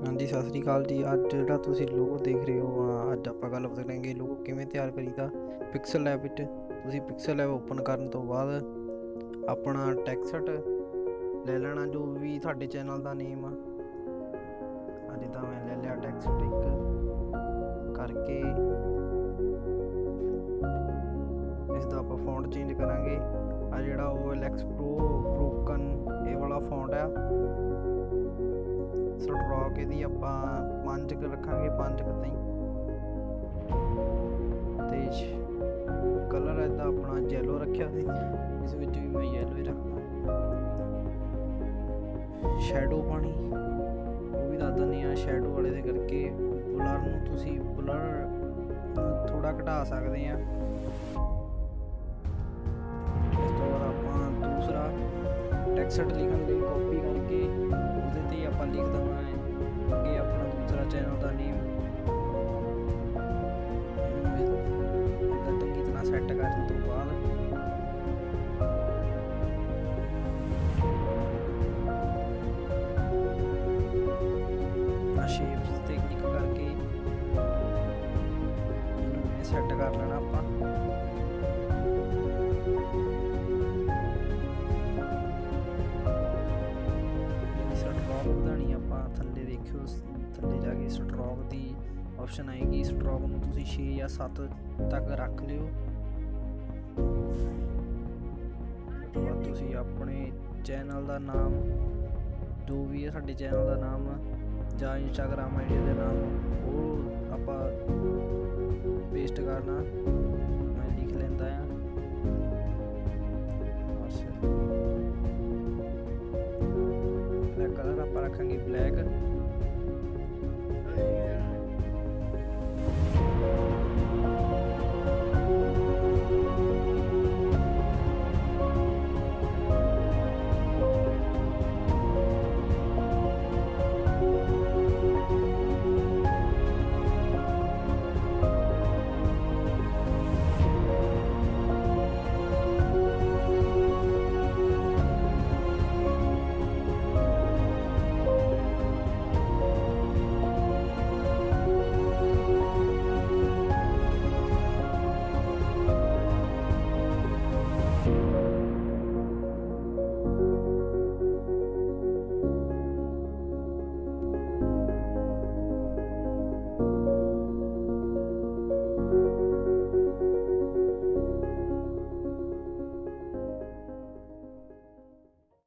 हाँ जी, सत श्री अकाल जी। ਅੱਜ ਜਿਹੜਾ ਤੁਸੀਂ ਲੋਗੋ ਦੇਖ ਰਹੇ ਹੋ, ਅੱਜ ਆਪਾਂ ਗੱਲ ਕਰਾਂਗੇ ਲੋਗੋ ਕਿਵੇਂ ਤਿਆਰ ਕਰੀਦਾ ਪਿਕਸਲ ਲੈਬ ਵਿੱਚ। ਤੁਸੀਂ ਪਿਕਸਲ ਲੈਬ ਓਪਨ ਕਰਨ ਤੋਂ ਬਾਅਦ ਆਪਣਾ ਟੈਕਸਟ ਲੈ ਲੈਣਾ, ਜੋ ਵੀ ਤੁਹਾਡੇ ਚੈਨਲ ਦਾ ਨੇਮ ਆ। ਅੱਜ ਤਾਂ ਮੈਂ ਲੈ ਲਿਆ ਟੈਕਸਟ ਇੱਕ ਕਰਕੇ। ਇਸ ਦਾ ਆਪਾਂ ਫੌਂਟ ਚੇਂਜ ਕਰਾਂਗੇ। ਆ ਜਿਹੜਾ OLX Pro ਬ੍ਰੋਕਨ ਇਹ ਵਾਲਾ ਫੌਂਟ ਆ। ਸਟਰੋਕ ਇਹਦੀ ਆਪਾਂ 5 ਰੱਖਾਂਗੇ, 5 ਤਾਈਂ। ਤੇ ਕਲਰ ਇਹਦਾ ਆਪਣਾ ਯੈਲੋ ਰੱਖਿਆ ਸੀ, ਇਸ ਵਿੱਚ ਵੀ ਮੈਂ ਯੈਲੋ ਹੀ ਰੱਖਦਾ। ਸ਼ੈਡੋ ਪਾਣੀ ਉਹ ਵੀ ਦੱਸ ਦਿੰਦੇ ਆ। ਸ਼ੈਡੋ ਵਾਲੇ ਦੇ ਕਰਕੇ ਬਲਰ ਨੂੰ ਤੁਸੀਂ ਥੋੜਾ ਘਟਾ ਸਕਦੇ ਆ। ਇਸ ਤੋਂ ਬਾਅਦ ਆਪਾਂ ਦੂਸਰਾ ਟੈਕਸਟ ਲਿਖਣ ਲਈ ਕਾਪੀ ਕਰਕੇ ਉਹਦੇ ਤੇ ਆਪਾਂ ਲਿਖ ਦੇਣਾ ਹੈ ਕਿ ਆਪਣਾ ਦੂਸਰਾ ਚੈਨਲ ਦਾ ਨੇਮ। ਇਹਦਾ ਚੰਗੀ ਤਰ੍ਹਾਂ ਸੈੱਟ ਕਰਨ ਤੋਂ ਬਾਅਦ ਸ਼ੇਪਸ ਤੇ ਕਲਿੱਕ ਕਰਕੇ ਇਹਨੂੰ ਸੈੱਟ ਕਰ ਲੈਣਾ ਆਪਾਂ। ਸਟਰੋਕ ਵਧਾਣੀ ਆਪਾਂ ਥੱਲੇ ਦੇਖਿਓ, ਥੱਲੇ ਜਾ ਕੇ ਸਟਰੋਕ ਦੀ ਆਪਸ਼ਨ ਆਏਗੀ। ਸਟਰੋਕ ਨੂੰ ਤੁਸੀਂ 6 ਜਾਂ 7 ਤੱਕ ਰੱਖ ਲਿਓ। ਉਸ ਤੋਂ ਬਾਅਦ ਤੁਸੀਂ ਆਪਣੇ ਚੈਨਲ ਦਾ ਨਾਮ, ਜੋ ਵੀ ਹੈ ਸਾਡੇ ਚੈਨਲ ਦਾ ਨਾਮ ਜਾਂ ਇੰਸਟਾਗ੍ਰਾਮ ਆਈਡੀ ਦੇ ਨਾਮ, ਉਹ ਆਪਾਂ ਪੇਸਟ ਕਰਨਾ। ਮੈਂ ਲਿਖ ਲੈਂਦਾ ਆ। ਕਲਰ ਆਪਾਂ ਰੱਖਾਂਗੇ ਬਲੈਕ।